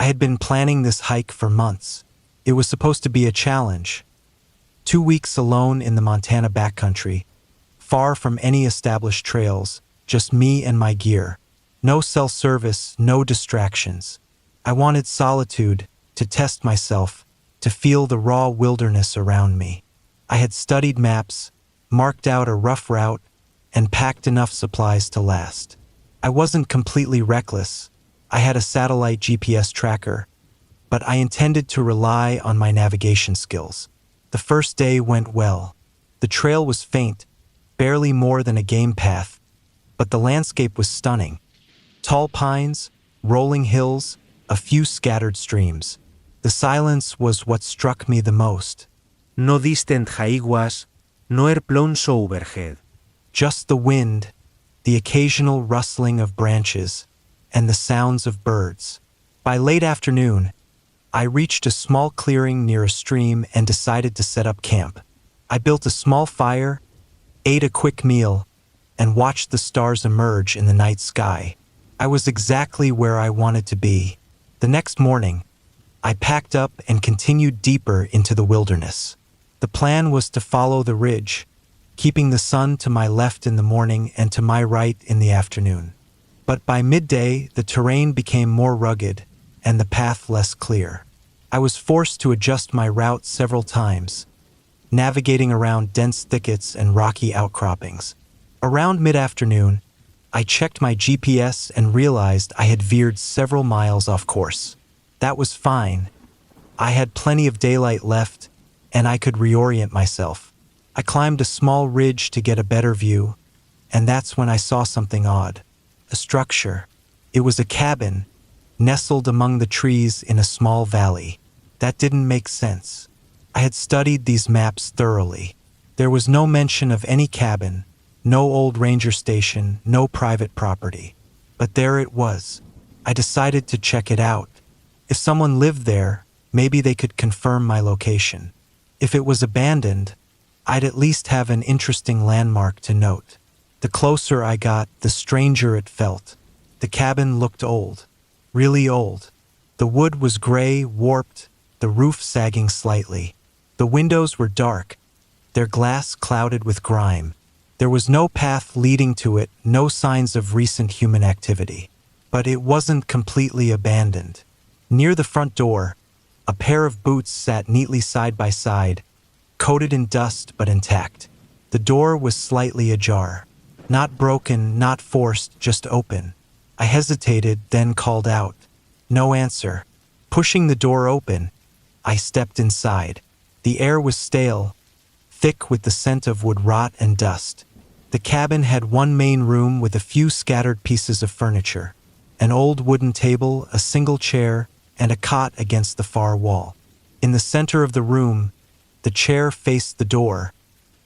had been planning this hike for months. It was supposed to be a challenge. 2 weeks alone in the Montana backcountry, far from any established trails, just me and my gear. No cell service, no distractions. I wanted solitude, to test myself, to feel the raw wilderness around me. I had studied maps, marked out a rough route, and packed enough supplies to last. I wasn't completely reckless. I had a satellite GPS tracker, but I intended to rely on my navigation skills. The first day went well. The trail was faint, barely more than a game path, but the landscape was stunning. Tall pines, rolling hills, a few scattered streams. The silence was what struck me the most. No distant jaiguas, no airplanes overhead. Just the wind, the occasional rustling of branches, and the sounds of birds. By late afternoon, I reached a small clearing near a stream and decided to set up camp. I built a small fire, ate a quick meal, and watched the stars emerge in the night sky. I was exactly where I wanted to be. The next morning, I packed up and continued deeper into the wilderness. The plan was to follow the ridge, keeping the sun to my left in the morning and to my right in the afternoon. But by midday, the terrain became more rugged and the path less clear. I was forced to adjust my route several times, navigating around dense thickets and rocky outcroppings. Around mid-afternoon, I checked my GPS and realized I had veered several miles off course. That was fine. I had plenty of daylight left, and I could reorient myself. I climbed a small ridge to get a better view, and that's when I saw something odd. A structure. It was a cabin, nestled among the trees in a small valley. That didn't make sense. I had studied these maps thoroughly. There was no mention of any cabin, no old ranger station, no private property. But there it was. I decided to check it out. If someone lived there, maybe they could confirm my location. If it was abandoned, I'd at least have an interesting landmark to note. The closer I got, the stranger it felt. The cabin looked old, really old. The wood was gray, warped, the roof sagging slightly. The windows were dark, their glass clouded with grime. There was no path leading to it, no signs of recent human activity. But it wasn't completely abandoned. Near the front door, a pair of boots sat neatly side by side, coated in dust but intact. The door was slightly ajar. Not broken, not forced, just open. I hesitated, then called out. No answer. Pushing the door open, I stepped inside. The air was stale, thick with the scent of wood rot and dust. The cabin had one main room with a few scattered pieces of furniture. An old wooden table, a single chair, and a cot against the far wall. In the center of the room, the chair faced the door,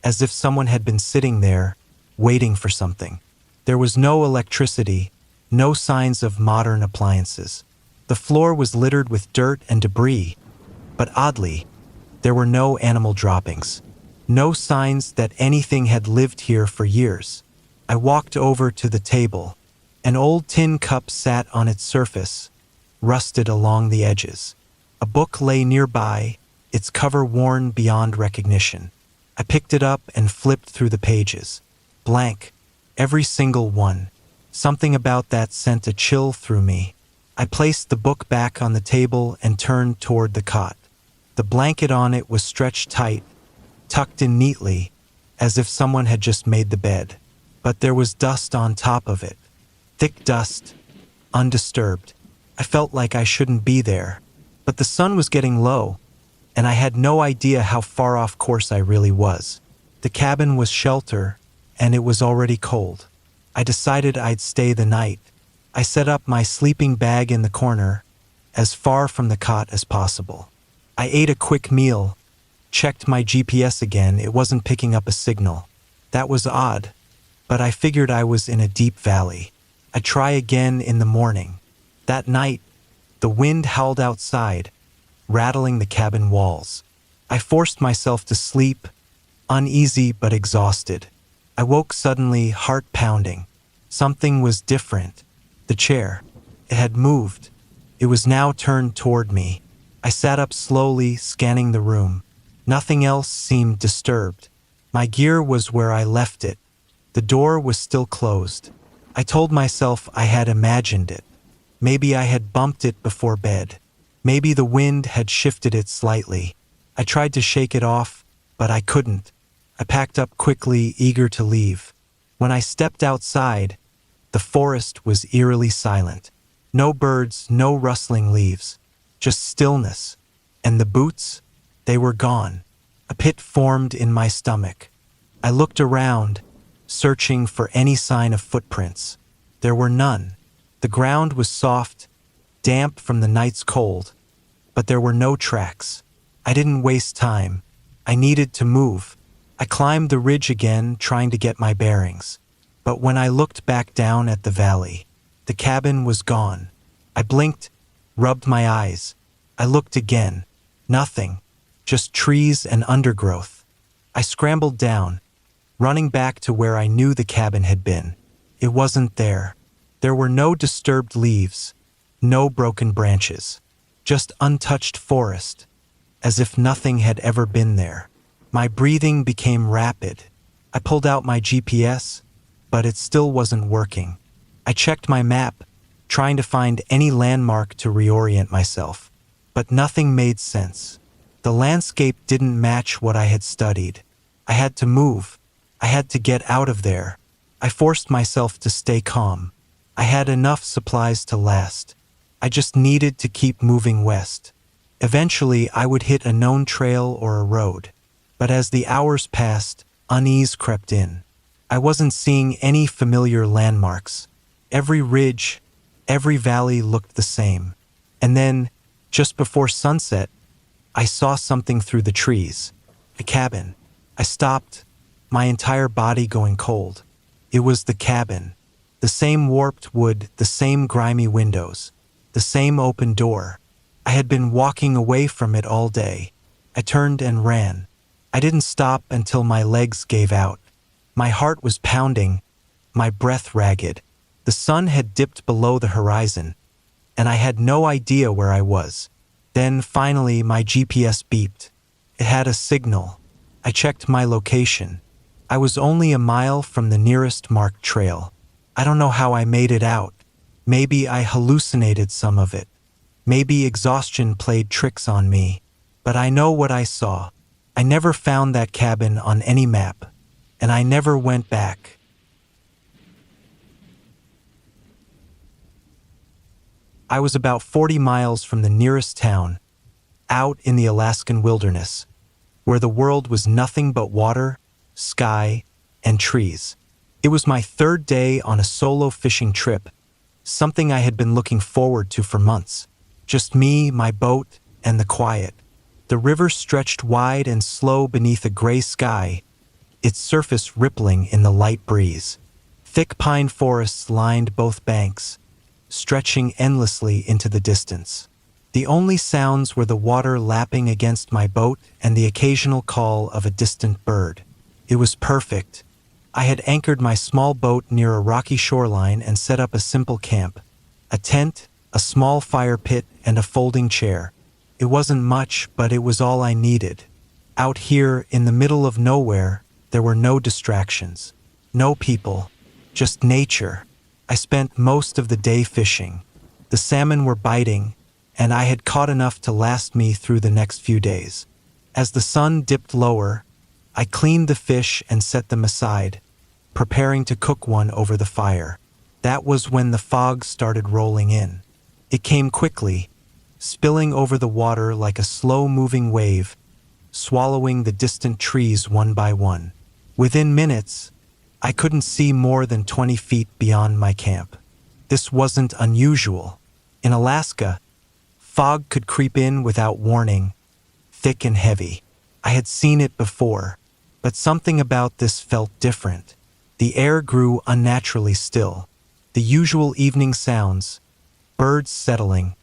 as if someone had been sitting there, waiting for something. There was no electricity, no signs of modern appliances. The floor was littered with dirt and debris, but oddly, there were no animal droppings, no signs that anything had lived here for years. I walked over to the table. An old tin cup sat on its surface, rusted along the edges. A book lay nearby, its cover worn beyond recognition. I picked it up and flipped through the pages. Blank, every single one. Something about that sent a chill through me. I placed the book back on the table and turned toward the cot. The blanket on it was stretched tight, tucked in neatly, as if someone had just made the bed. But there was dust on top of it. Thick dust, undisturbed. I felt like I shouldn't be there. But the sun was getting low, and I had no idea how far off course I really was. The cabin was shelter, and it was already cold. I decided I'd stay the night. I set up my sleeping bag in the corner, as far from the cot as possible. I ate a quick meal, checked my GPS again. It wasn't picking up a signal. That was odd, but I figured I was in a deep valley. I'd try again in the morning. That night, the wind howled outside, rattling the cabin walls. I forced myself to sleep, uneasy but exhausted. I woke suddenly, heart pounding. Something was different. The chair. It had moved. It was now turned toward me. I sat up slowly, scanning the room. Nothing else seemed disturbed. My gear was where I left it. The door was still closed. I told myself I had imagined it. Maybe I had bumped it before bed. Maybe the wind had shifted it slightly. I tried to shake it off, but I couldn't. I packed up quickly, eager to leave. When I stepped outside, the forest was eerily silent. No birds, no rustling leaves, just stillness. And the boots, they were gone. A pit formed in my stomach. I looked around, searching for any sign of footprints. There were none. The ground was soft, damp from the night's cold, but there were no tracks. I didn't waste time. I needed to move. I climbed the ridge again, trying to get my bearings. But when I looked back down at the valley, the cabin was gone. I blinked, rubbed my eyes. I looked again. Nothing. Just trees and undergrowth. I scrambled down, running back to where I knew the cabin had been. It wasn't there. There were no disturbed leaves, no broken branches, just untouched forest, as if nothing had ever been there. My breathing became rapid. I pulled out my GPS, but it still wasn't working. I checked my map, trying to find any landmark to reorient myself, but nothing made sense. The landscape didn't match what I had studied. I had to move. I had to get out of there. I forced myself to stay calm. I had enough supplies to last. I just needed to keep moving west. Eventually, I would hit a known trail or a road. But as the hours passed, unease crept in. I wasn't seeing any familiar landmarks. Every ridge, every valley looked the same. And then, just before sunset, I saw something through the trees. A cabin. I stopped, my entire body going cold. It was the cabin. The same warped wood, the same grimy windows, the same open door. I had been walking away from it all day. I turned and ran. I didn't stop until my legs gave out. My heart was pounding, my breath ragged. The sun had dipped below the horizon, and I had no idea where I was. Then, finally, my GPS beeped. It had a signal. I checked my location. I was only a mile from the nearest marked trail. I don't know how I made it out. Maybe I hallucinated some of it. Maybe exhaustion played tricks on me. But I know what I saw. I never found that cabin on any map, and I never went back. I was about 40 miles from the nearest town, out in the Alaskan wilderness, where the world was nothing but water, sky, and trees. It was my third day on a solo fishing trip, something I had been looking forward to for months. Just me, my boat, and the quiet. The river stretched wide and slow beneath a gray sky, its surface rippling in the light breeze. Thick pine forests lined both banks, stretching endlessly into the distance. The only sounds were the water lapping against my boat and the occasional call of a distant bird. It was perfect. I had anchored my small boat near a rocky shoreline and set up a simple camp. A tent, a small fire pit, and a folding chair. It wasn't much, but it was all I needed. Out here, in the middle of nowhere, there were no distractions. No people. Just nature. I spent most of the day fishing. The salmon were biting, and I had caught enough to last me through the next few days. As the sun dipped lower, I cleaned the fish and set them aside, preparing to cook one over the fire. That was when the fog started rolling in. It came quickly, spilling over the water like a slow-moving wave, swallowing the distant trees one by one. Within minutes, I couldn't see more than 20 feet beyond my camp. This wasn't unusual. In Alaska, fog could creep in without warning, thick and heavy. I had seen it before, but something about this felt different. The air grew unnaturally still. The usual evening sounds, birds settling,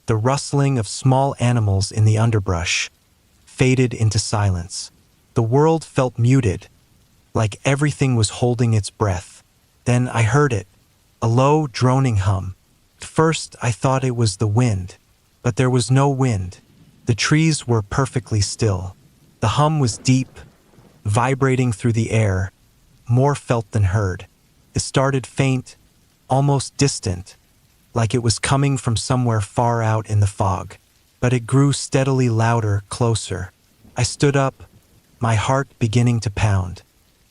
the rustling of small animals in the underbrush, faded into silence. The world felt muted, like everything was holding its breath. Then I heard it, a low, droning hum, At first, I thought it was the wind, but there was no wind. The trees were perfectly still. The hum was deep, vibrating through the air, more felt than heard. It started faint, almost distant, like it was coming from somewhere far out in the fog. But it grew steadily louder, closer. I stood up, my heart beginning to pound.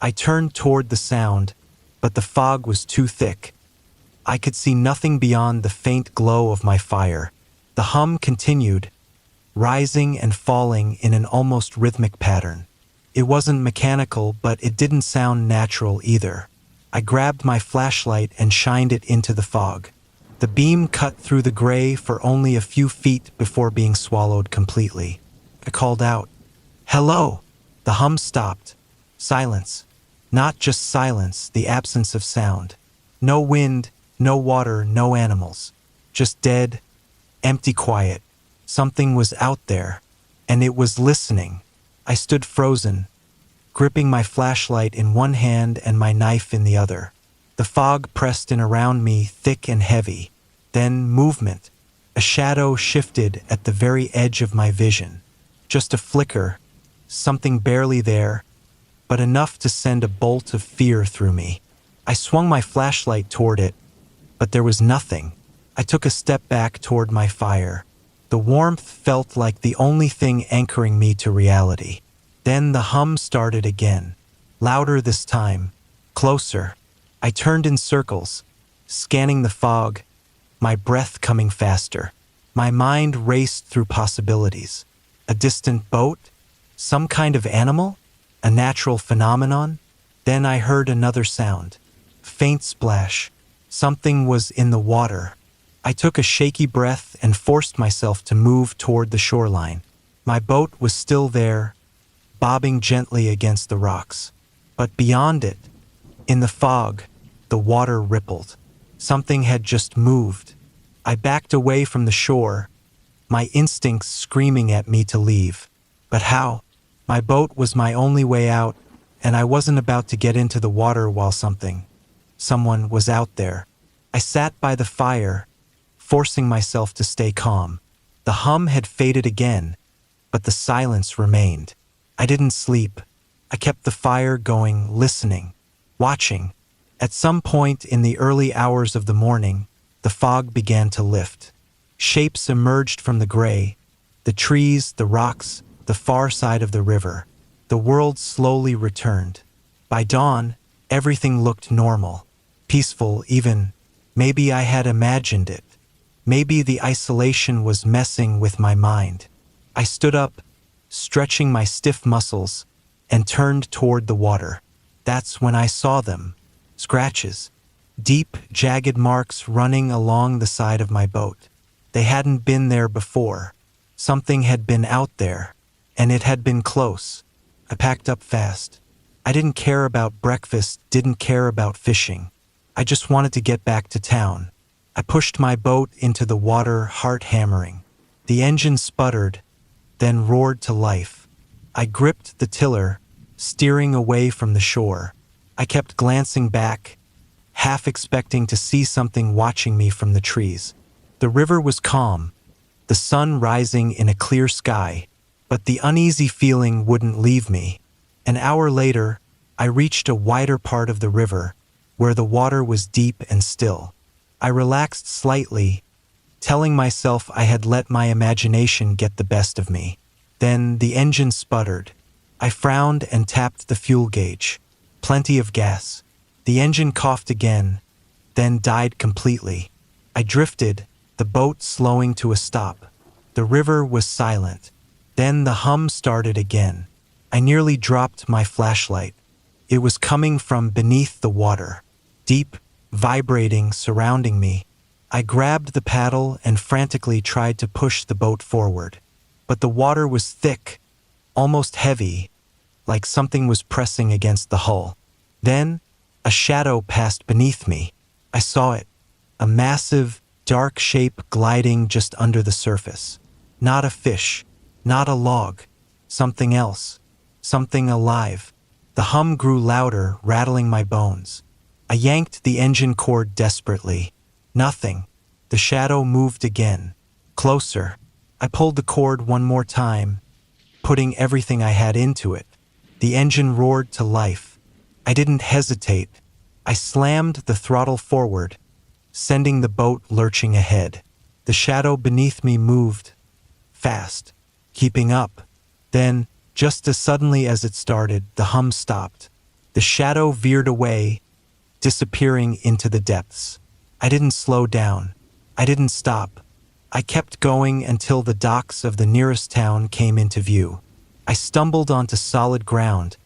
I turned toward the sound, but the fog was too thick. I could see nothing beyond the faint glow of my fire. The hum continued, rising and falling in an almost rhythmic pattern. It wasn't mechanical, but it didn't sound natural either. I grabbed my flashlight and shined it into the fog. The beam cut through the gray for only a few feet before being swallowed completely. I called out, "Hello!" The hum stopped. Silence. Not just silence, the absence of sound. No wind, no water, no animals. Just dead, empty quiet. Something was out there, and it was listening. I stood frozen, gripping my flashlight in one hand and my knife in the other. The fog pressed in around me, thick and heavy. Then movement. A shadow shifted at the very edge of my vision. Just a flicker, something barely there, but enough to send a bolt of fear through me. I swung my flashlight toward it, but there was nothing. I took a step back toward my fire. The warmth felt like the only thing anchoring me to reality. Then the hum started again, louder this time, closer. I turned in circles, scanning the fog, my breath coming faster. My mind raced through possibilities. A distant boat? Some kind of animal? A natural phenomenon? Then I heard another sound. Faint splash. Something was in the water. I took a shaky breath and forced myself to move toward the shoreline. My boat was still there, bobbing gently against the rocks. But beyond it, in the fog, the water rippled. Something had just moved. I backed away from the shore, my instincts screaming at me to leave. But how? My boat was my only way out, and I wasn't about to get into the water while someone was out there. I sat by the fire, forcing myself to stay calm. The hum had faded again, but the silence remained. I didn't sleep. I kept the fire going, listening, watching. At some point in the early hours of the morning, the fog began to lift. Shapes emerged from the gray, the trees, the rocks, the far side of the river. The world slowly returned. By dawn, everything looked normal, peaceful even. Maybe I had imagined it. Maybe the isolation was messing with my mind. I stood up, stretching my stiff muscles, and turned toward the water. That's when I saw them. Scratches. Deep, jagged marks running along the side of my boat. They hadn't been there before. Something had been out there, and it had been close. I packed up fast. I didn't care about breakfast, didn't care about fishing. I just wanted to get back to town. I pushed my boat into the water, heart hammering. The engine sputtered, then roared to life. I gripped the tiller, steering away from the shore. I kept glancing back, half expecting to see something watching me from the trees. The river was calm, the sun rising in a clear sky, but the uneasy feeling wouldn't leave me. An hour later, I reached a wider part of the river, where the water was deep and still. I relaxed slightly, telling myself I had let my imagination get the best of me. Then the engine sputtered. I frowned and tapped the fuel gauge. Plenty of gas. The engine coughed again, then died completely. I drifted, the boat slowing to a stop. The river was silent. Then the hum started again. I nearly dropped my flashlight. It was coming from beneath the water. Deep, vibrating, surrounding me. I grabbed the paddle and frantically tried to push the boat forward. But the water was thick, almost heavy, like something was pressing against the hull. Then, a shadow passed beneath me. I saw it, a massive, dark shape gliding just under the surface. Not a fish, not a log, something else, something alive. The hum grew louder, rattling my bones. I yanked the engine cord desperately. Nothing. The shadow moved again. Closer. I pulled the cord one more time, putting everything I had into it. The engine roared to life. I didn't hesitate. I slammed the throttle forward, sending the boat lurching ahead. The shadow beneath me moved, fast, keeping up. Then, just as suddenly as it started, the hum stopped. The shadow veered away, disappearing into the depths. I didn't slow down. I didn't stop. I kept going until the docks of the nearest town came into view. I stumbled onto solid ground,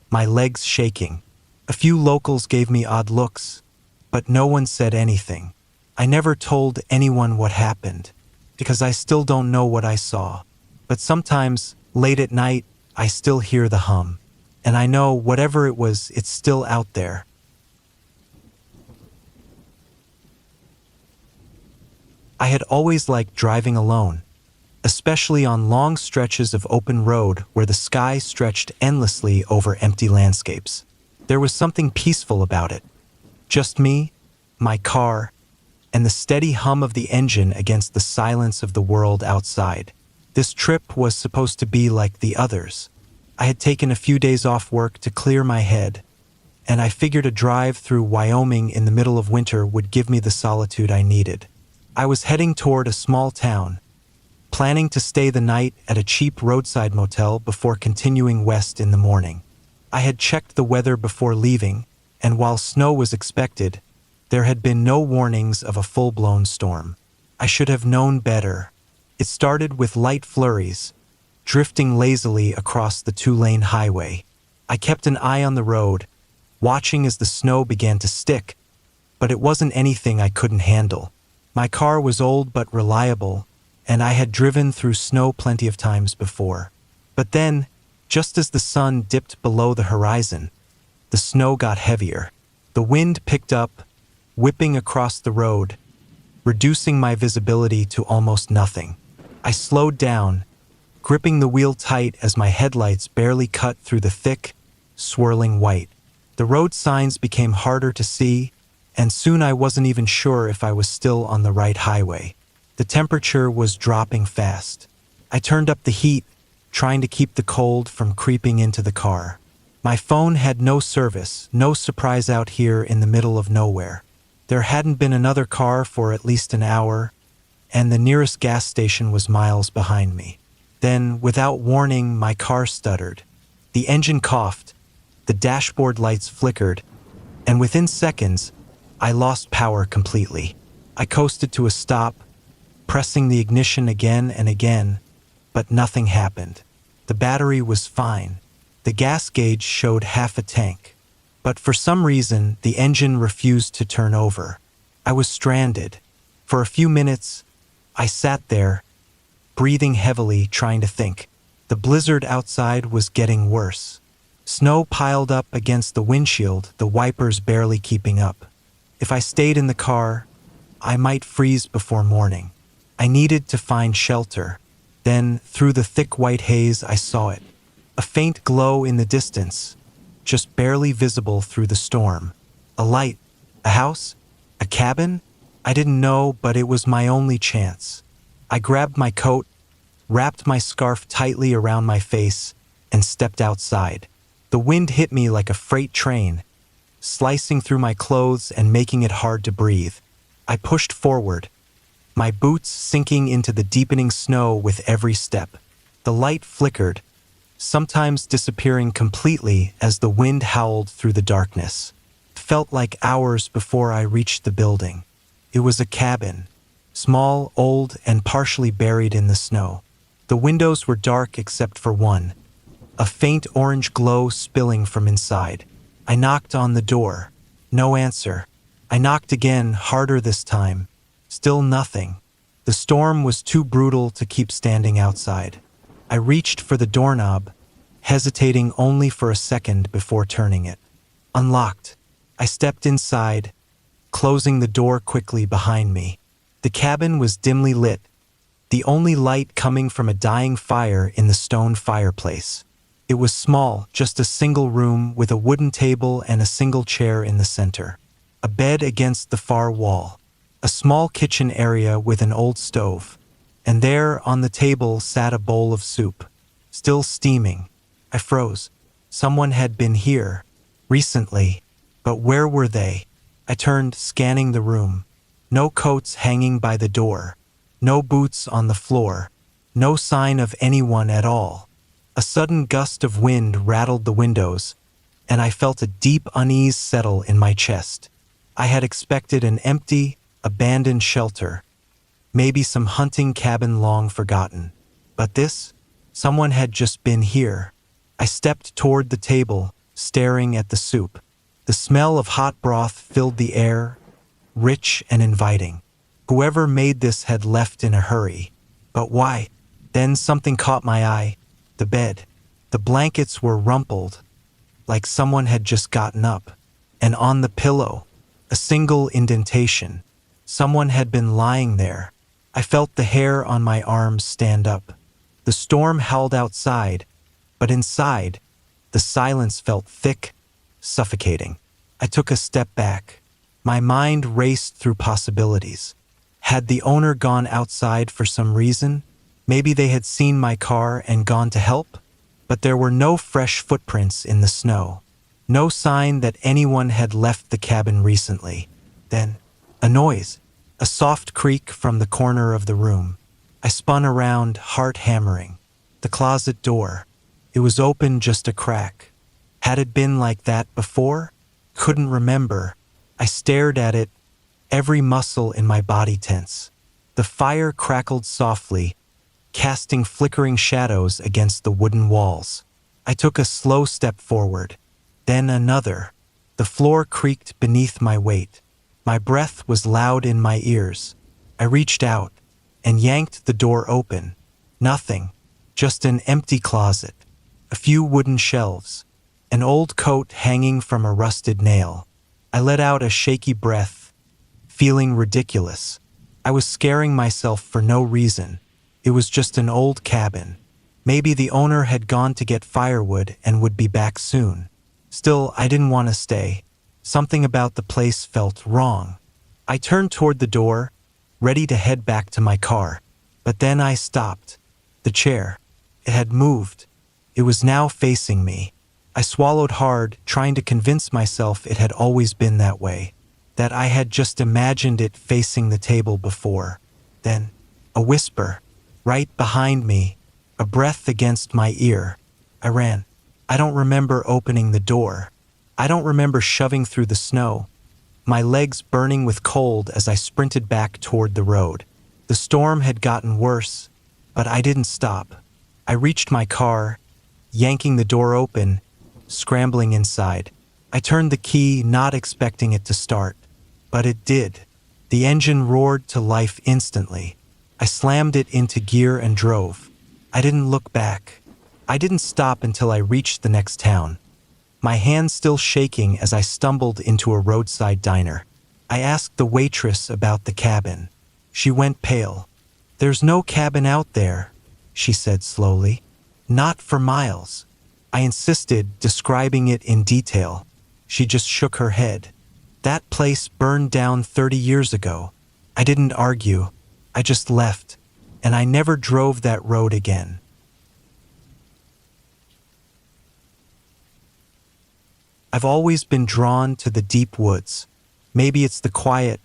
my legs shaking. A few locals gave me odd looks, but no one said anything. I never told anyone what happened, because I still don't know what I saw. But sometimes, late at night, I still hear the hum. And I know whatever it was, it's still out there. I had always liked driving alone, especially on long stretches of open road where the sky stretched endlessly over empty landscapes. There was something peaceful about it. Just me, my car, and the steady hum of the engine against the silence of the world outside. This trip was supposed to be like the others. I had taken a few days off work to clear my head, and I figured a drive through Wyoming in the middle of winter would give me the solitude I needed. I was heading toward a small town, planning to stay the night at a cheap roadside motel before continuing west in the morning. I had checked the weather before leaving, and while snow was expected, there had been no warnings of a full-blown storm. I should have known better. It started with light flurries, drifting lazily across the two-lane highway. I kept an eye on the road, watching as the snow began to stick, but it wasn't anything I couldn't handle. My car was old but reliable, and I had driven through snow plenty of times before. But then, just as the sun dipped below the horizon, the snow got heavier. The wind picked up, whipping across the road, reducing my visibility to almost nothing. I slowed down, gripping the wheel tight as my headlights barely cut through the thick, swirling white. The road signs became harder to see, and soon I wasn't even sure if I was still on the right highway. The temperature was dropping fast. I turned up the heat, trying to keep the cold from creeping into the car. My phone had no service, no surprise out here in the middle of nowhere. There hadn't been another car for at least an hour, and the nearest gas station was miles behind me. Then, without warning, my car stuttered. The engine coughed, the dashboard lights flickered, and within seconds, I lost power completely. I coasted to a stop, pressing the ignition again and again, but nothing happened. The battery was fine. The gas gauge showed half a tank. But for some reason, the engine refused to turn over. I was stranded. For a few minutes, I sat there, breathing heavily, trying to think. The blizzard outside was getting worse. Snow piled up against the windshield, the wipers barely keeping up. If I stayed in the car, I might freeze before morning. I needed to find shelter. Then, through the thick white haze, I saw it. A faint glow in the distance, just barely visible through the storm. A light, a house, a cabin? I didn't know, but it was my only chance. I grabbed my coat, wrapped my scarf tightly around my face, and stepped outside. The wind hit me like a freight train, slicing through my clothes and making it hard to breathe. I pushed forward, my boots sinking into the deepening snow with every step. The light flickered, sometimes disappearing completely as the wind howled through the darkness. It felt like hours before I reached the building. It was a cabin, small, old, and partially buried in the snow. The windows were dark except for one, a faint orange glow spilling from inside. I knocked on the door. No answer. I knocked again, harder this time. Still nothing. The storm was too brutal to keep standing outside. I reached for the doorknob, hesitating only for a second before turning it. Unlocked. I stepped inside, closing the door quickly behind me. The cabin was dimly lit, the only light coming from a dying fire in the stone fireplace. It was small, just a single room with a wooden table and a single chair in the center. A bed against the far wall. a small kitchen area with an old stove, and there on the table sat a bowl of soup, still steaming. I froze. Someone had been here, recently, but where were they? I turned, scanning the room. No coats hanging by the door, no boots on the floor, no sign of anyone at all. A sudden gust of wind rattled the windows, and I felt a deep unease settle in my chest. I had expected an empty, abandoned shelter, maybe some hunting cabin long forgotten. But this? Someone had just been here. I stepped toward the table, staring at the soup. The smell of hot broth filled the air, rich and inviting. Whoever made this had left in a hurry. But why? Then something caught my eye. The bed. The blankets were rumpled, like someone had just gotten up. And on the pillow, a single indentation. Someone had been lying there. I felt the hair on my arms stand up. The storm howled outside, but inside, the silence felt thick, suffocating. I took a step back. My mind raced through possibilities. Had the owner gone outside for some reason? Maybe they had seen my car and gone to help? But there were no fresh footprints in the snow. No sign that anyone had left the cabin recently. Then, a noise. A soft creak from the corner of the room. I spun around, heart hammering. The closet door. It was open just a crack. Had it been like that before? Couldn't remember. I stared at it, every muscle in my body tense. The fire crackled softly, casting flickering shadows against the wooden walls. I took a slow step forward, then another. The floor creaked beneath my weight. My breath was loud in my ears. I reached out and yanked the door open. Nothing, just an empty closet, a few wooden shelves, an old coat hanging from a rusted nail. I let out a shaky breath, feeling ridiculous. I was scaring myself for no reason. It was just an old cabin. Maybe the owner had gone to get firewood and would be back soon. Still, I didn't want to stay. Something about the place felt wrong. I turned toward the door, ready to head back to my car. But then I stopped. The chair. It had moved. It was now facing me. I swallowed hard, trying to convince myself it had always been that way, that I had just imagined it facing the table before. Then, a whisper, right behind me, a breath against my ear. I ran. I don't remember opening the door. I don't remember shoving through the snow, my legs burning with cold as I sprinted back toward the road. The storm had gotten worse, but I didn't stop. I reached my car, yanking the door open, scrambling inside. I turned the key, not expecting it to start, but it did. The engine roared to life instantly. I slammed it into gear and drove. I didn't look back. I didn't stop until I reached the next town, my hands still shaking as I stumbled into a roadside diner. I asked the waitress about the cabin. She went pale. "There's no cabin out there," she said slowly. "Not for miles." I insisted, describing it in detail. She just shook her head. "That place burned down 30 years ago." I didn't argue. I just left, and I never drove that road again. I've always been drawn to the deep woods. Maybe it's the quiet,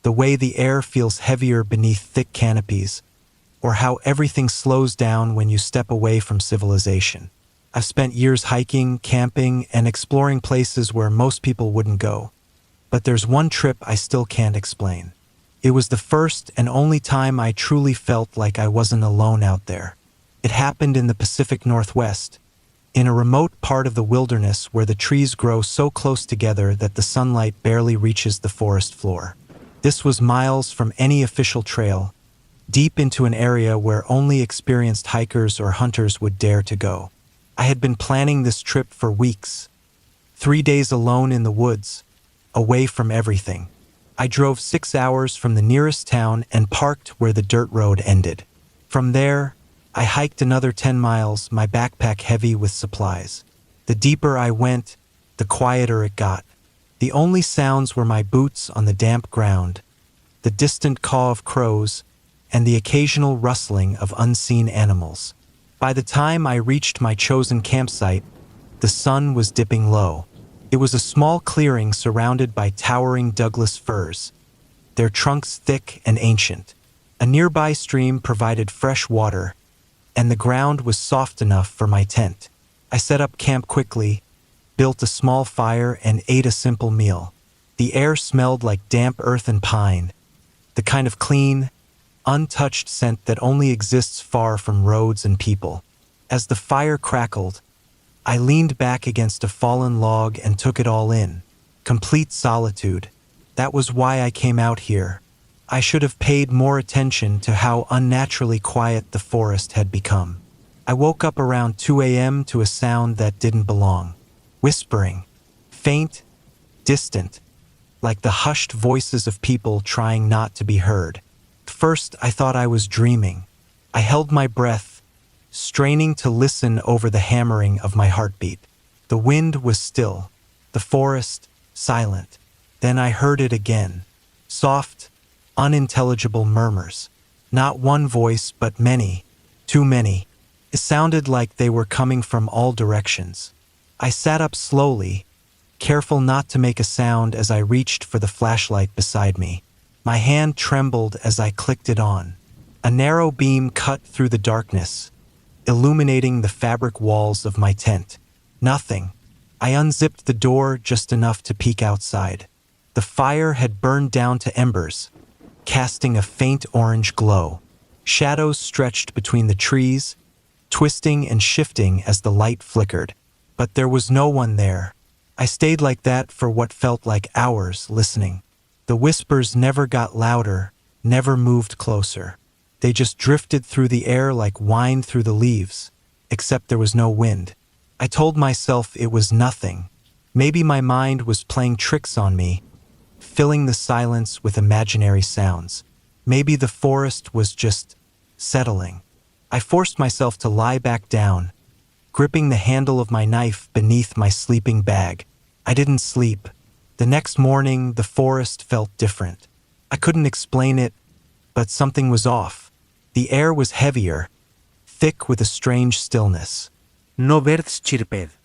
the way the air feels heavier beneath thick canopies, or how everything slows down when you step away from civilization. I've spent years hiking, camping, and exploring places where most people wouldn't go. But there's one trip I still can't explain. It was the first and only time I truly felt like I wasn't alone out there. It happened in the Pacific Northwest, in a remote part of the wilderness where the trees grow so close together that the sunlight barely reaches the forest floor. This was miles from any official trail, deep into an area where only experienced hikers or hunters would dare to go. I had been planning this trip for weeks. 3 days alone in the woods, away from everything. I drove 6 hours from the nearest town and parked where the dirt road ended. From there, I hiked another 10 miles, my backpack heavy with supplies. The deeper I went, the quieter it got. The only sounds were my boots on the damp ground, the distant caw of crows, and the occasional rustling of unseen animals. By the time I reached my chosen campsite, the sun was dipping low. It was a small clearing surrounded by towering Douglas firs, their trunks thick and ancient. A nearby stream provided fresh water, and the ground was soft enough for my tent. I set up camp quickly, built a small fire, and ate a simple meal. The air smelled like damp earth and pine, the kind of clean, untouched scent that only exists far from roads and people. As the fire crackled, I leaned back against a fallen log and took it all in. Complete solitude. That was why I came out here. I should have paid more attention to how unnaturally quiet the forest had become. I woke up around 2 a.m. to a sound that didn't belong. Whispering. Faint, distant, like the hushed voices of people trying not to be heard. First, I thought I was dreaming. I held my breath, straining to listen over the hammering of my heartbeat. The wind was still, the forest silent. Then I heard it again. Soft, unintelligible murmurs. Not one voice, but many. Too many. It sounded like they were coming from all directions. I sat up slowly, careful not to make a sound as I reached for the flashlight beside me. My hand trembled as I clicked it on. A narrow beam cut through the darkness, illuminating the fabric walls of my tent. Nothing. I unzipped the door just enough to peek outside. The fire had burned down to embers, casting a faint orange glow. Shadows stretched between the trees, twisting and shifting as the light flickered. But there was no one there. I stayed like that for what felt like hours, listening. The whispers never got louder, never moved closer. They just drifted through the air like wine through the leaves, except there was no wind. I told myself it was nothing. Maybe my mind was playing tricks on me, filling the silence with imaginary sounds. Maybe the forest was just settling. I forced myself to lie back down, gripping the handle of my knife beneath my sleeping bag. I didn't sleep. The next morning, the forest felt different. I couldn't explain it, but something was off. The air was heavier, thick with a strange stillness. No birds chirped,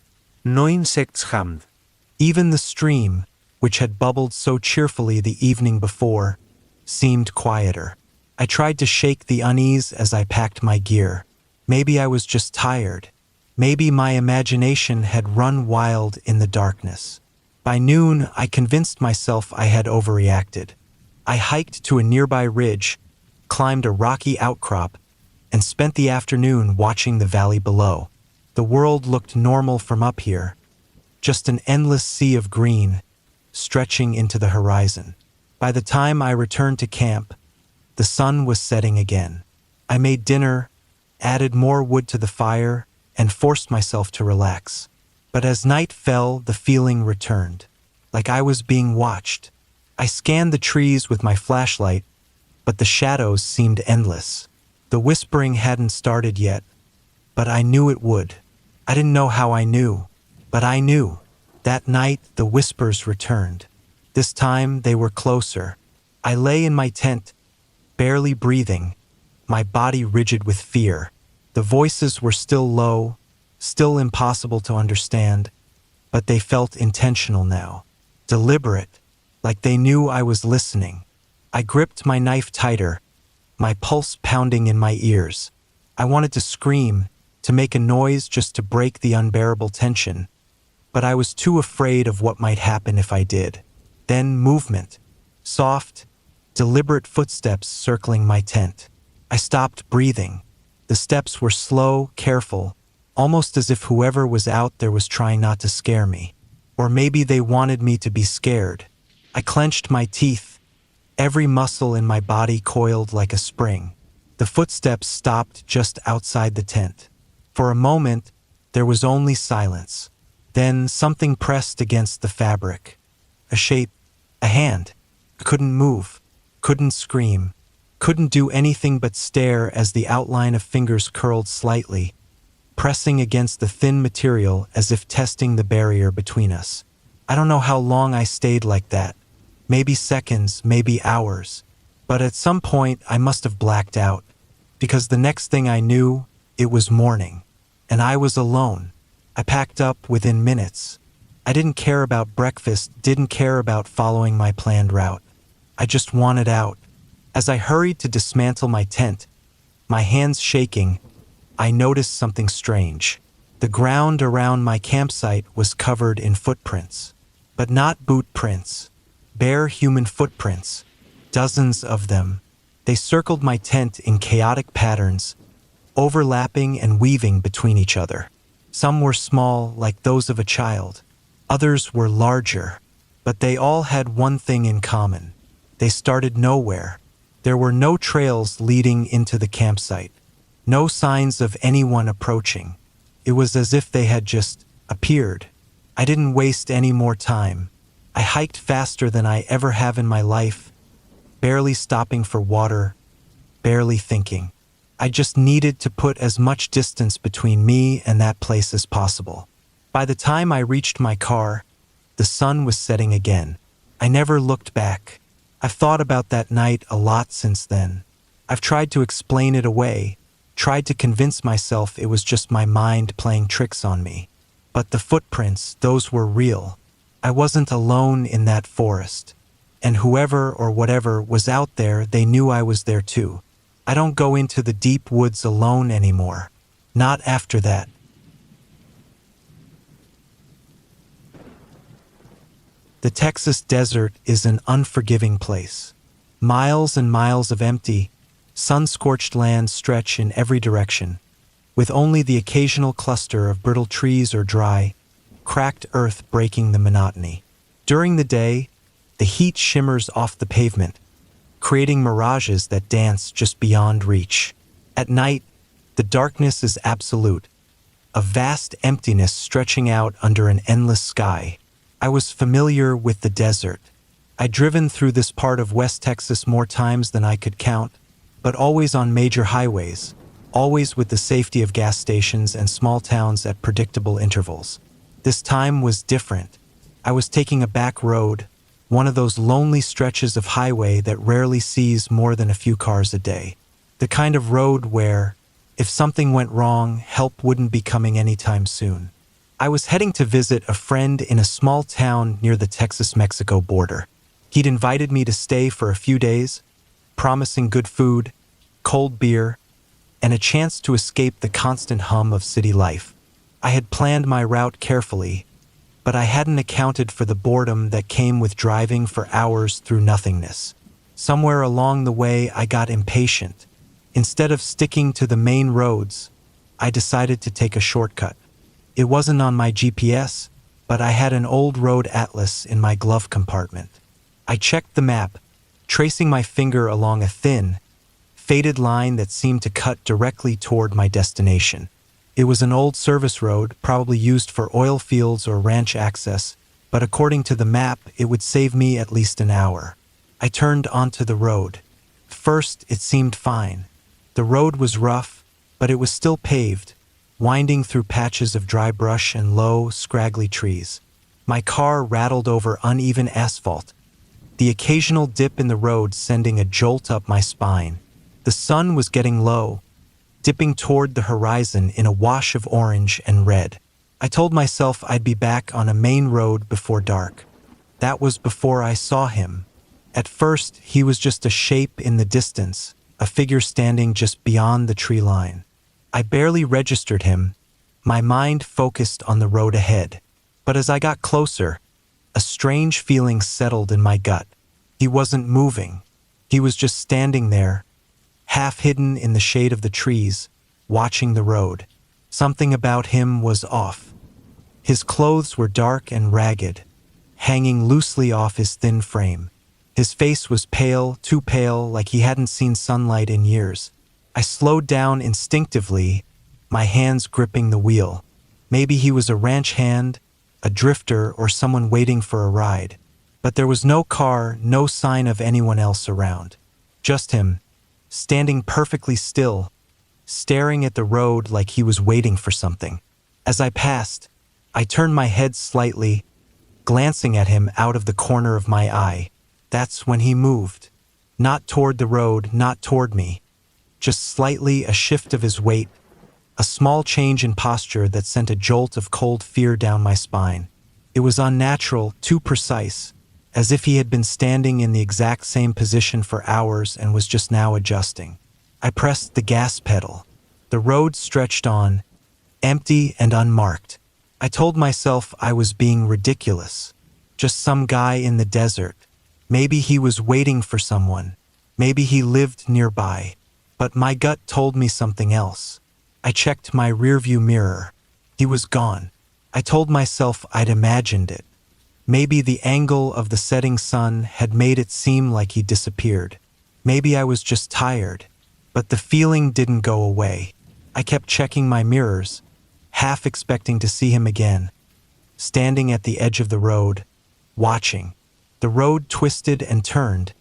no insects hummed. Even the stream, which had bubbled so cheerfully the evening before, seemed quieter. I tried to shake the unease as I packed my gear. Maybe I was just tired. Maybe my imagination had run wild in the darkness. By noon, I convinced myself I had overreacted. I hiked to a nearby ridge, climbed a rocky outcrop, and spent the afternoon watching the valley below. The world looked normal from up here, just an endless sea of green, stretching into the horizon. By the time I returned to camp, the sun was setting again. I made dinner, added more wood to the fire, and forced myself to relax. But as night fell, the feeling returned, like I was being watched. I scanned the trees with my flashlight, but the shadows seemed endless. The whispering hadn't started yet, but I knew it would. I didn't know how I knew, but I knew. That night, the whispers returned. This time, they were closer. I lay in my tent, barely breathing, my body rigid with fear. The voices were still low, still impossible to understand, but they felt intentional now, deliberate, like they knew I was listening. I gripped my knife tighter, my pulse pounding in my ears. I wanted to scream, to make a noise just to break the unbearable tension, but I was too afraid of what might happen if I did. Then movement, soft, deliberate footsteps circling my tent. I stopped breathing. The steps were slow, careful, almost as if whoever was out there was trying not to scare me. Or maybe they wanted me to be scared. I clenched my teeth, every muscle in my body coiled like a spring. The footsteps stopped just outside the tent. For a moment, there was only silence. Then something pressed against the fabric. A shape, a hand. I couldn't move, couldn't scream, couldn't do anything but stare as the outline of fingers curled slightly, pressing against the thin material as if testing the barrier between us. I don't know how long I stayed like that. Maybe seconds, maybe hours. But at some point, I must have blacked out, because the next thing I knew, it was morning, and I was alone. I packed up within minutes. I didn't care about breakfast, didn't care about following my planned route. I just wanted out. As I hurried to dismantle my tent, my hands shaking, I noticed something strange. The ground around my campsite was covered in footprints, but not boot prints, bare human footprints, dozens of them. They circled my tent in chaotic patterns, overlapping and weaving between each other. Some were small, like those of a child. Others were larger, but they all had one thing in common. They started nowhere. There were no trails leading into the campsite, no signs of anyone approaching. It was as if they had just appeared. I didn't waste any more time. I hiked faster than I ever have in my life, barely stopping for water, barely thinking. I just needed to put as much distance between me and that place as possible. By the time I reached my car, the sun was setting again. I never looked back. I've thought about that night a lot since then. I've tried to explain it away, tried to convince myself it was just my mind playing tricks on me. But the footprints, those were real. I wasn't alone in that forest. And whoever or whatever was out there, they knew I was there too. I don't go into the deep woods alone anymore. Not after that. The Texas desert is an unforgiving place. Miles and miles of empty, sun-scorched land stretch in every direction, with only the occasional cluster of brittle trees or dry, cracked earth breaking the monotony. During the day, the heat shimmers off the pavement, creating mirages that dance just beyond reach. At night, the darkness is absolute, a vast emptiness stretching out under an endless sky. I was familiar with the desert. I'd driven through this part of West Texas more times than I could count, but always on major highways, always with the safety of gas stations and small towns at predictable intervals. This time was different. I was taking a back road, one of those lonely stretches of highway that rarely sees more than a few cars a day. The kind of road where, if something went wrong, help wouldn't be coming anytime soon. I was heading to visit a friend in a small town near the Texas-Mexico border. He'd invited me to stay for a few days, promising good food, cold beer, and a chance to escape the constant hum of city life. I had planned my route carefully, but I hadn't accounted for the boredom that came with driving for hours through nothingness. Somewhere along the way, I got impatient. Instead of sticking to the main roads, I decided to take a shortcut. It wasn't on my GPS, but I had an old road atlas in my glove compartment. I checked the map, tracing my finger along a thin, faded line that seemed to cut directly toward my destination. It was an old service road, probably used for oil fields or ranch access, but according to the map, it would save me at least an hour. I turned onto the road. First, it seemed fine. The road was rough, but it was still paved, winding through patches of dry brush and low, scraggly trees. My car rattled over uneven asphalt, the occasional dip in the road sending a jolt up my spine. The sun was getting low, dipping toward the horizon in a wash of orange and red. I told myself I'd be back on a main road before dark. That was before I saw him. At first, he was just a shape in the distance, a figure standing just beyond the tree line. I barely registered him, my mind focused on the road ahead. But as I got closer, a strange feeling settled in my gut. He wasn't moving. He was just standing there, half hidden in the shade of the trees, watching the road. Something about him was off. His clothes were dark and ragged, hanging loosely off his thin frame. His face was pale, too pale, like he hadn't seen sunlight in years. I slowed down instinctively, my hands gripping the wheel. Maybe he was a ranch hand, a drifter, or someone waiting for a ride. But there was no car, no sign of anyone else around. Just him, standing perfectly still, staring at the road like he was waiting for something. As I passed, I turned my head slightly, glancing at him out of the corner of my eye. That's when he moved. Not toward the road, not toward me. Just slightly a shift of his weight, a small change in posture that sent a jolt of cold fear down my spine. It was unnatural, too precise, as if he had been standing in the exact same position for hours and was just now adjusting. I pressed the gas pedal. The road stretched on, empty and unmarked. I told myself I was being ridiculous. Just some guy in the desert. Maybe he was waiting for someone. Maybe he lived nearby. But my gut told me something else. I checked my rearview mirror. He was gone. I told myself I'd imagined it. Maybe the angle of the setting sun had made it seem like he disappeared. Maybe I was just tired. But the feeling didn't go away. I kept checking my mirrors, half expecting to see him again. Standing at the edge of the road, watching. The road twisted and turned,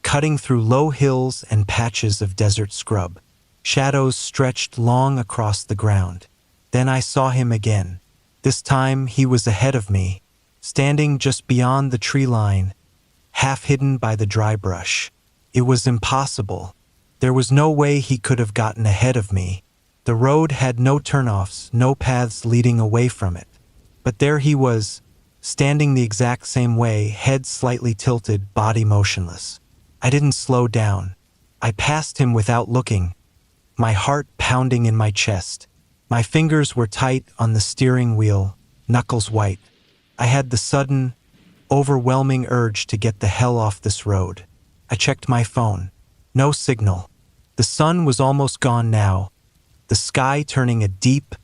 cutting through low hills and patches of desert scrub. Shadows stretched long across the ground. Then I saw him again. This time he was ahead of me, standing just beyond the tree line, half hidden by the dry brush. It was impossible. There was no way he could have gotten ahead of me. The road had no turnoffs, no paths leading away from it. But there he was, standing the exact same way, head slightly tilted, body motionless. I didn't slow down. I passed him without looking, my heart pounding in my chest. My fingers were tight on the steering wheel, knuckles white. I had the sudden, overwhelming urge to get the hell off this road. I checked my phone. No signal. The sun was almost gone now, the sky turning a deep,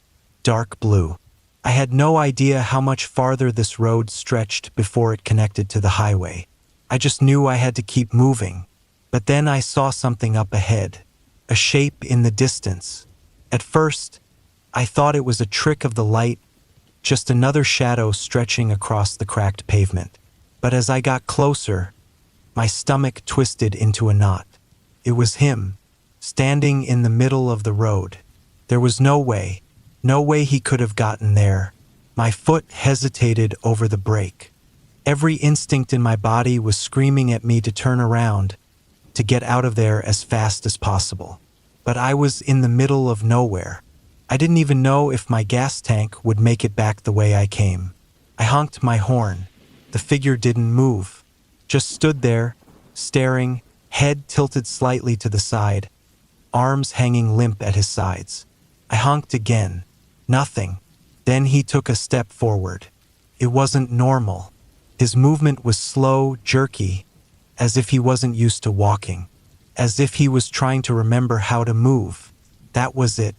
dark blue. I had no idea how much farther this road stretched before it connected to the highway. I just knew I had to keep moving. But then I saw something up ahead, a shape in the distance. At first, I thought it was a trick of the light, just another shadow stretching across the cracked pavement. But as I got closer, my stomach twisted into a knot. It was him, standing in the middle of the road. There was no way he could have gotten there. My foot hesitated over the brake. Every instinct in my body was screaming at me to turn around, to get out of there as fast as possible. But I was in the middle of nowhere. I didn't even know if my gas tank would make it back the way I came. I honked my horn. The figure didn't move, just stood there, staring, head tilted slightly to the side, arms hanging limp at his sides. I honked again. Nothing. Then he took a step forward. It wasn't normal. His movement was slow, jerky, as if he wasn't used to walking, as if he was trying to remember how to move. That was it.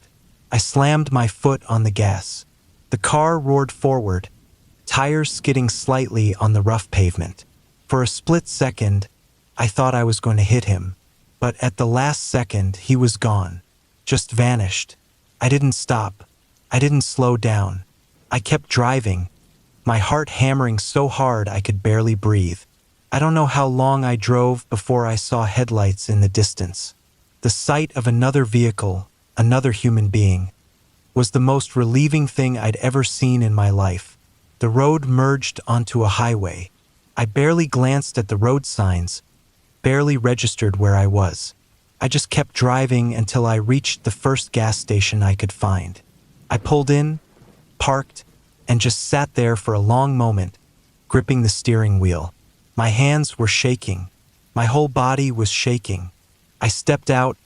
I slammed my foot on the gas. The car roared forward, tires skidding slightly on the rough pavement. For a split second, I thought I was going to hit him, but at the last second, he was gone, just vanished. I didn't stop. I didn't slow down. I kept driving, my heart hammering so hard I could barely breathe. I don't know how long I drove before I saw headlights in the distance. The sight of another vehicle, another human being, was the most relieving thing I'd ever seen in my life. The road merged onto a highway. I barely glanced at the road signs, barely registered where I was. I just kept driving until I reached the first gas station I could find. I pulled in, parked, and just sat there for a long moment, gripping the steering wheel. My hands were shaking. My whole body was shaking. I stepped out,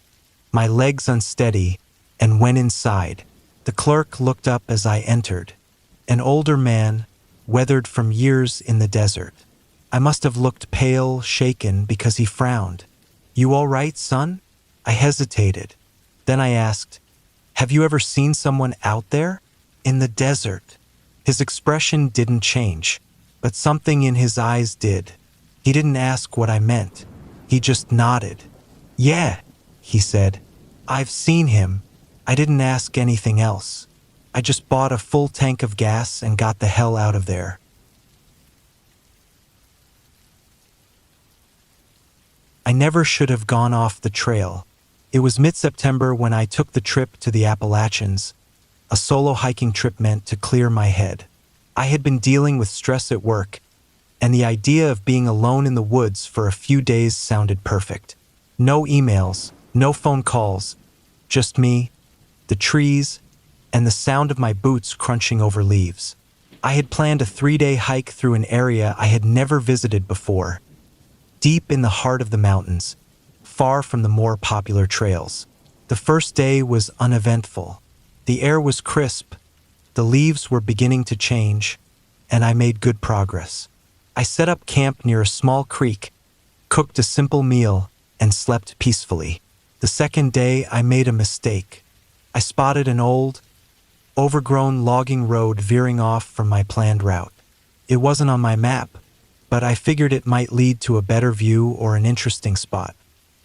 my legs unsteady, and went inside. The clerk looked up as I entered. An older man, weathered from years in the desert. I must have looked pale, shaken, because he frowned. "You all right, son?" I hesitated. Then I asked, "Have you ever seen someone out there? In the desert?" His expression didn't change, but something in his eyes did. He didn't ask what I meant. He just nodded. "Yeah," he said. "I've seen him." I didn't ask anything else. I just bought a full tank of gas and got the hell out of there. I never should have gone off the trail. It was mid-September when I took the trip to the Appalachians, a solo hiking trip meant to clear my head. I had been dealing with stress at work, and the idea of being alone in the woods for a few days sounded perfect. No emails, no phone calls, just me, the trees, and the sound of my boots crunching over leaves. I had planned a 3-day hike through an area I had never visited before, deep in the heart of the mountains, far from the more popular trails. The first day was uneventful. The air was crisp, the leaves were beginning to change, and I made good progress. I set up camp near a small creek, cooked a simple meal, and slept peacefully. The second day, I made a mistake. I spotted an old, overgrown logging road veering off from my planned route. It wasn't on my map, but I figured it might lead to a better view or an interesting spot.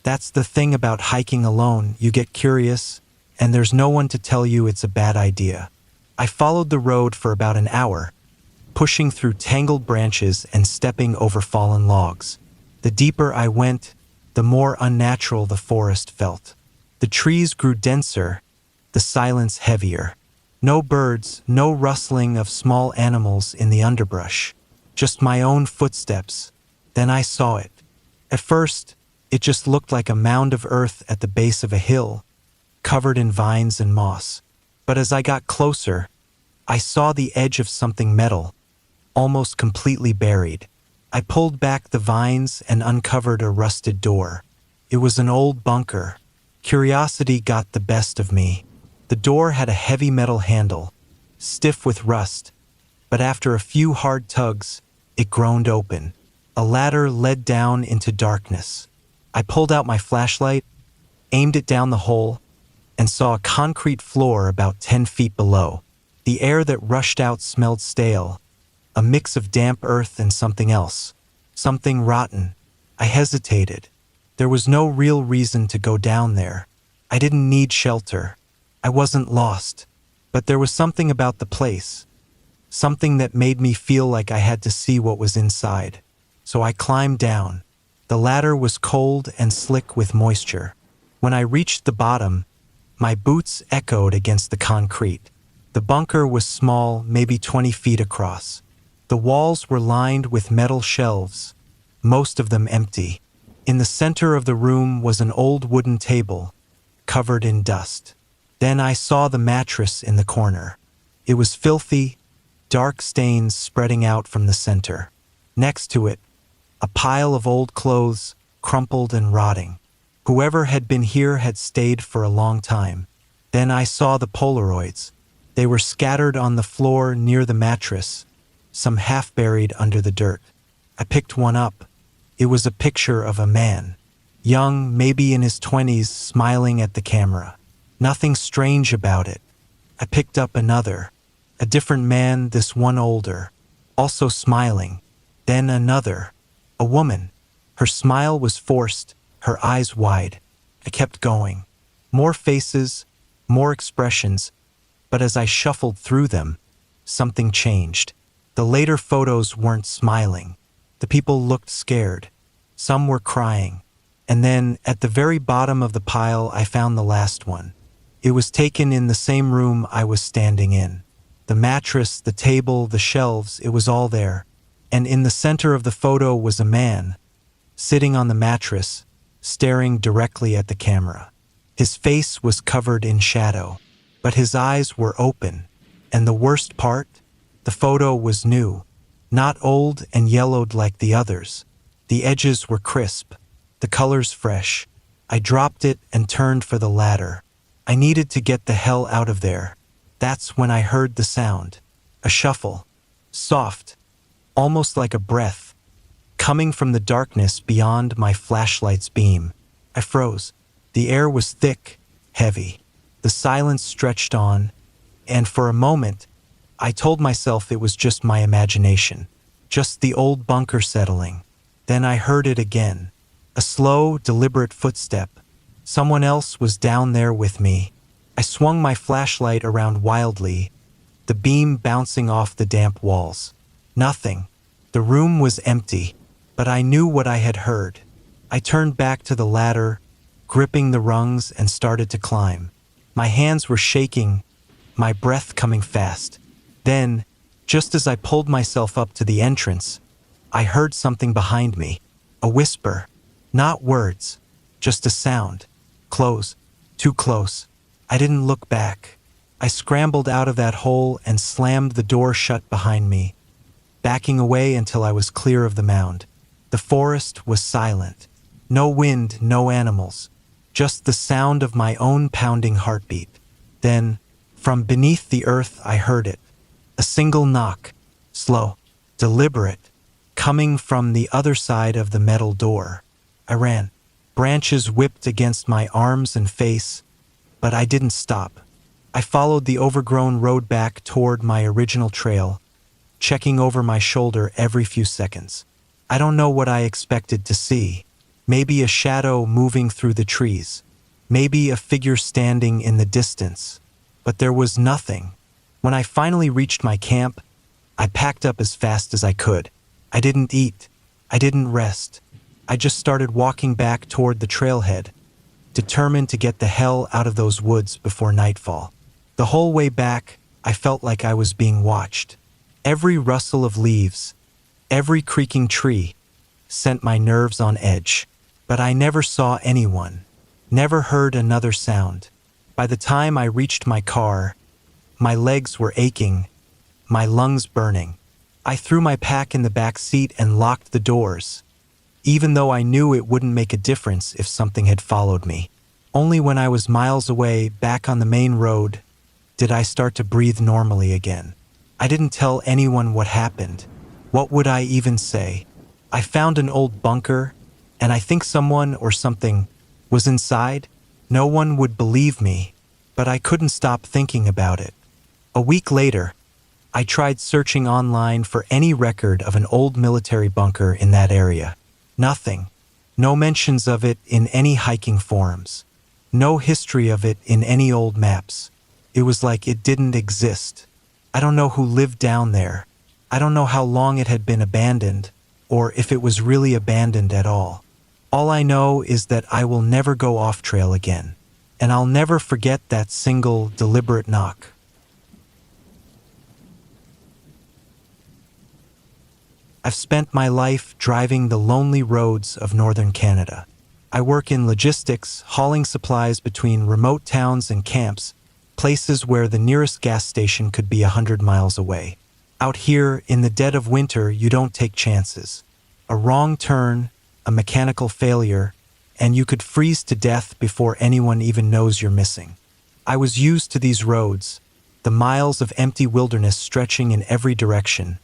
That's the thing about hiking alone, you get curious, and there's no one to tell you it's a bad idea. I followed the road for about an hour, pushing through tangled branches and stepping over fallen logs. The deeper I went, the more unnatural the forest felt. The trees grew denser, the silence heavier. No birds, no rustling of small animals in the underbrush. Just my own footsteps. Then I saw it. At first, it just looked like a mound of earth at the base of a hill, covered in vines and moss. But as I got closer, I saw the edge of something metal, almost completely buried. I pulled back the vines and uncovered a rusted door. It was an old bunker. Curiosity got the best of me. The door had a heavy metal handle, stiff with rust, but after a few hard tugs, it groaned open. A ladder led down into darkness. I pulled out my flashlight, aimed it down the hole, and saw a concrete floor about 10 feet below. The air that rushed out smelled stale, a mix of damp earth and something else, something rotten. I hesitated. There was no real reason to go down there. I didn't need shelter. I wasn't lost. But there was something about the place, something that made me feel like I had to see what was inside. So I climbed down. The ladder was cold and slick with moisture. When I reached the bottom, my boots echoed against the concrete. The bunker was small, maybe 20 feet across. The walls were lined with metal shelves, most of them empty. In the center of the room was an old wooden table, covered in dust. Then I saw the mattress in the corner. It was filthy, dark stains spreading out from the center. Next to it, a pile of old clothes, crumpled and rotting. Whoever had been here had stayed for a long time. Then I saw the Polaroids. They were scattered on the floor near the mattress, some half buried under the dirt. I picked one up. It was a picture of a man, young, maybe in his 20s, smiling at the camera. Nothing strange about it. I picked up another, a different man, this one older, also smiling. Then another, a woman. Her smile was forced, her eyes wide. I kept going. More faces, more expressions, but as I shuffled through them, something changed. The later photos weren't smiling. The people looked scared. Some were crying. And then, at the very bottom of the pile, I found the last one. It was taken in the same room I was standing in. The mattress, the table, the shelves, it was all there. And in the center of the photo was a man, sitting on the mattress, staring directly at the camera. His face was covered in shadow, but his eyes were open. And the worst part? The photo was new, not old and yellowed like the others. The edges were crisp, the colors fresh. I dropped it and turned for the ladder. I needed to get the hell out of there. That's when I heard the sound. A shuffle, soft, almost like a breath, coming from the darkness beyond my flashlight's beam. I froze. The air was thick, heavy. The silence stretched on, and for a moment, I told myself it was just my imagination, just the old bunker settling. Then I heard it again, a slow, deliberate footstep. Someone else was down there with me. I swung my flashlight around wildly, the beam bouncing off the damp walls. Nothing. The room was empty, but I knew what I had heard. I turned back to the ladder, gripping the rungs, and started to climb. My hands were shaking, my breath coming fast. Then, just as I pulled myself up to the entrance, I heard something behind me. A whisper. Not words. Just a sound. Close. Too close. I didn't look back. I scrambled out of that hole and slammed the door shut behind me, backing away until I was clear of the mound. The forest was silent. No wind, no animals. Just the sound of my own pounding heartbeat. Then, from beneath the earth, I heard it. A single knock. Slow. Deliberate. Coming from the other side of the metal door. I ran. Branches whipped against my arms and face, but I didn't stop. I followed the overgrown road back toward my original trail, checking over my shoulder every few seconds. I don't know what I expected to see. Maybe a shadow moving through the trees. Maybe a figure standing in the distance. But there was nothing. When I finally reached my camp, I packed up as fast as I could. I didn't eat. I didn't rest. I just started walking back toward the trailhead, determined to get the hell out of those woods before nightfall. The whole way back, I felt like I was being watched. Every rustle of leaves, every creaking tree, sent my nerves on edge. But I never saw anyone, never heard another sound. By the time I reached my car, my legs were aching, my lungs burning. I threw my pack in the back seat and locked the doors, even though I knew it wouldn't make a difference if something had followed me. Only when I was miles away, back on the main road, did I start to breathe normally again. I didn't tell anyone what happened. What would I even say? I found an old bunker, and I think someone or something was inside. No one would believe me, but I couldn't stop thinking about it. A week later, I tried searching online for any record of an old military bunker in that area. Nothing. No mentions of it in any hiking forums. No history of it in any old maps. It was like it didn't exist. I don't know who lived down there. I don't know how long it had been abandoned, or if it was really abandoned at all. All I know is that I will never go off trail again, and I'll never forget that single, deliberate knock. I've spent my life driving the lonely roads of northern Canada. I work in logistics, hauling supplies between remote towns and camps, places where the nearest gas station could be 100 miles away. Out here, in the dead of winter, you don't take chances. A wrong turn, a mechanical failure, and you could freeze to death before anyone even knows you're missing. I was used to these roads, the miles of empty wilderness stretching in every direction,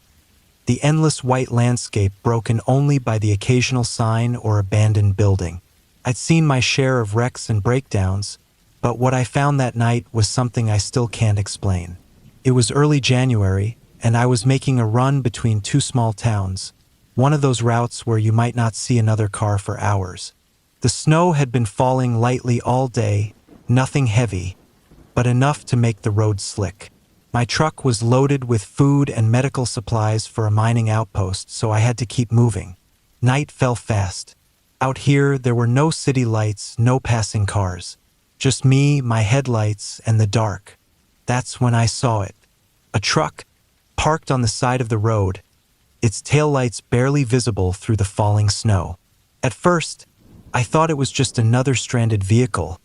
the endless white landscape broken only by the occasional sign or abandoned building. I'd seen my share of wrecks and breakdowns, but what I found that night was something I still can't explain. It was early January, and I was making a run between two small towns, one of those routes where you might not see another car for hours. The snow had been falling lightly all day, nothing heavy, but enough to make the road slick. My truck was loaded with food and medical supplies for a mining outpost, so I had to keep moving. Night fell fast. Out here, there were no city lights, no passing cars. Just me, my headlights, and the dark. That's when I saw it. A truck, parked on the side of the road, its taillights barely visible through the falling snow. At first, I thought it was just another stranded vehicle,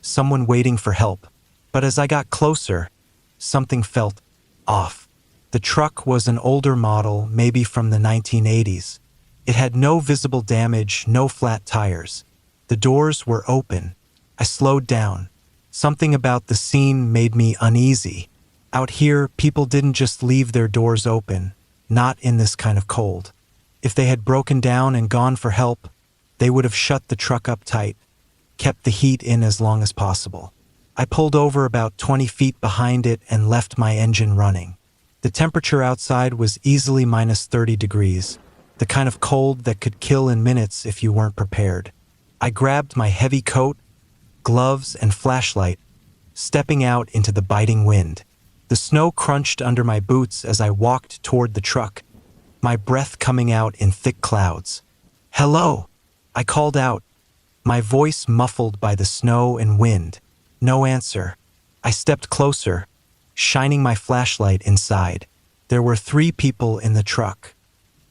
someone waiting for help. But as I got closer, something felt off. The truck was an older model, maybe from the 1980s. It had no visible damage, no flat tires. The doors were open. I slowed down. Something about the scene made me uneasy. Out here, people didn't just leave their doors open, not in this kind of cold. If they had broken down and gone for help, they would have shut the truck up tight, kept the heat in as long as possible. I pulled over about 20 feet behind it and left my engine running. The temperature outside was easily minus 30 degrees, the kind of cold that could kill in minutes if you weren't prepared. I grabbed my heavy coat, gloves, and flashlight, stepping out into the biting wind. The snow crunched under my boots as I walked toward the truck, my breath coming out in thick clouds. "Hello!" I called out, my voice muffled by the snow and wind. No answer. I stepped closer, shining my flashlight inside. There were 3 people in the truck.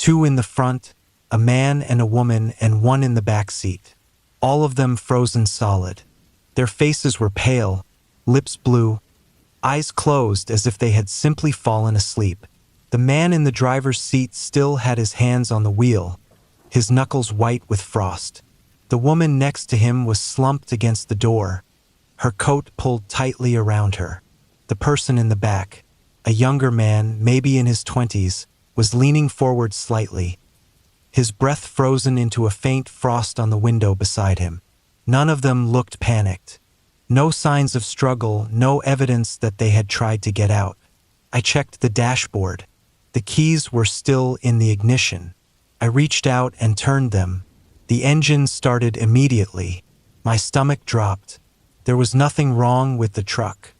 Two in the front, a man and a woman, and one in the back seat. All of them frozen solid. Their faces were pale, lips blue, eyes closed as if they had simply fallen asleep. The man in the driver's seat still had his hands on the wheel, his knuckles white with frost. The woman next to him was slumped against the door, her coat pulled tightly around her. The person in the back, a younger man, maybe in his 20s, was leaning forward slightly, his breath frozen into a faint frost on the window beside him. None of them looked panicked. No signs of struggle, no evidence that they had tried to get out. I checked the dashboard. The keys were still in the ignition. I reached out and turned them. The engine started immediately. My stomach dropped. There was nothing wrong with the truck.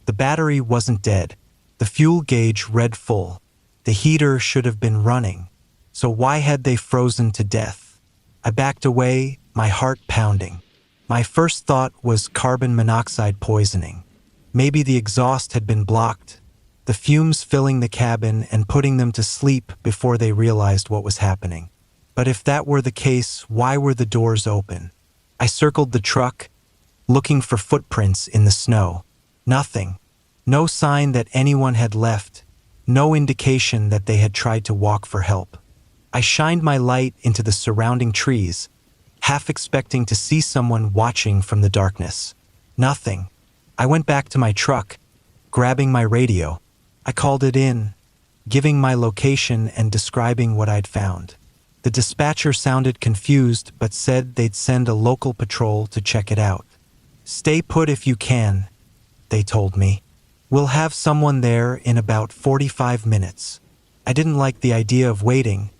The battery wasn't dead. The fuel gauge read full. The heater should have been running. So why had they frozen to death? I backed away, my heart pounding. My first thought was carbon monoxide poisoning. Maybe the exhaust had been blocked, the fumes filling the cabin and putting them to sleep before they realized what was happening. But if that were the case, why were the doors open? I circled the truck, looking for footprints in the snow. Nothing. No sign that anyone had left, no indication that they had tried to walk for help. I shined my light into the surrounding trees, half expecting to see someone watching from the darkness. Nothing. I went back to my truck, grabbing my radio. I called it in, giving my location and describing what I'd found. The dispatcher sounded confused but said they'd send a local patrol to check it out. "Stay put if you can," they told me. "We'll have someone there in about 45 minutes. I didn't like the idea of waiting,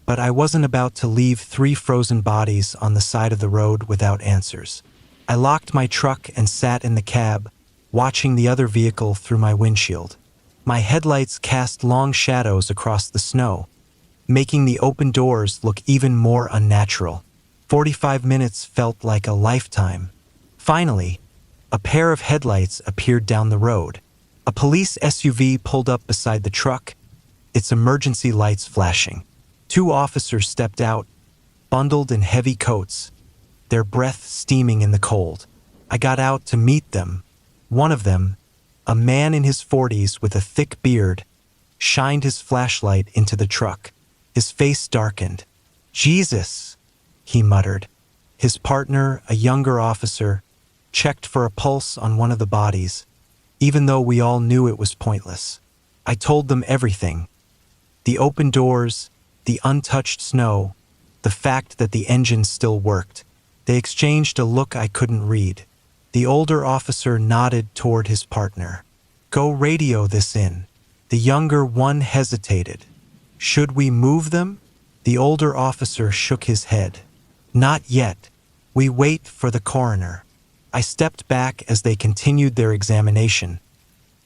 but I wasn't about to leave 3 frozen bodies on the side of the road without answers. I locked my truck and sat in the cab, watching the other vehicle through my windshield. My headlights cast long shadows across the snow, making the open doors look even more unnatural. 45 minutes felt like a lifetime. Finally, a pair of headlights appeared down the road. A police SUV pulled up beside the truck, its emergency lights flashing. 2 officers stepped out, bundled in heavy coats, their breath steaming in the cold. I got out to meet them. One of them, a man in his 40s with a thick beard, shined his flashlight into the truck. His face darkened. "Jesus," he muttered. His partner, a younger officer, checked for a pulse on one of the bodies, even though we all knew it was pointless. I told them everything. The open doors, the untouched snow, the fact that the engine still worked. They exchanged a look I couldn't read. The older officer nodded toward his partner. "Go radio this in." The younger one hesitated. "Should we move them?" The older officer shook his head. "Not yet. We wait for the coroner." I stepped back as they continued their examination,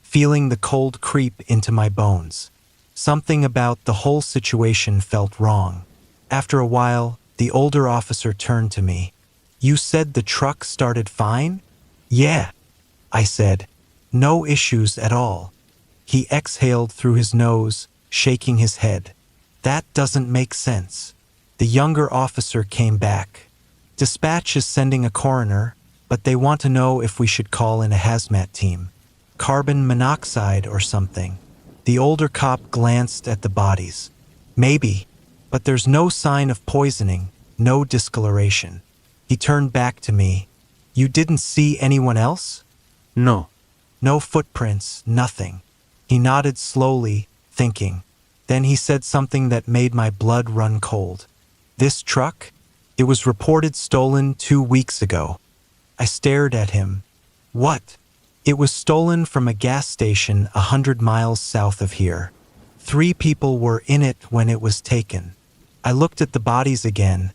feeling the cold creep into my bones. Something about the whole situation felt wrong. After a while, the older officer turned to me. "You said the truck started fine?" "Yeah," I said. "No issues at all." He exhaled through his nose, shaking his head. "That doesn't make sense." The younger officer came back. "Dispatch is sending a coroner, but they want to know if we should call in a hazmat team. Carbon monoxide or something." The older cop glanced at the bodies. "Maybe, but there's no sign of poisoning, no discoloration." He turned back to me. "You didn't see anyone else?" No. "No footprints, nothing." He nodded slowly, thinking. Then he said something that made my blood run cold. "This truck? It was reported stolen 2 weeks ago." I stared at him. "What?" "It was stolen from a gas station 100 miles south of here. 3 people were in it when it was taken." I looked at the bodies again,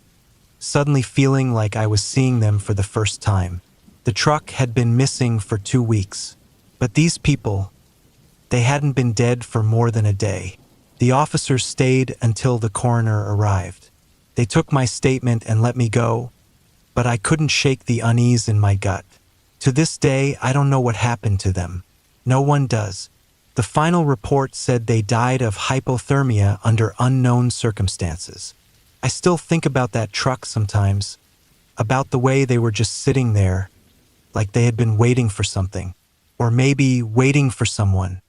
suddenly feeling like I was seeing them for the first time. The truck had been missing for 2 weeks. But these people, they hadn't been dead for more than a day. The officers stayed until the coroner arrived. They took my statement and let me go, but I couldn't shake the unease in my gut. To this day, I don't know what happened to them. No one does. The final report said they died of hypothermia under unknown circumstances. I still think about that truck sometimes, about the way they were just sitting there, like they had been waiting for something, or maybe waiting for someone.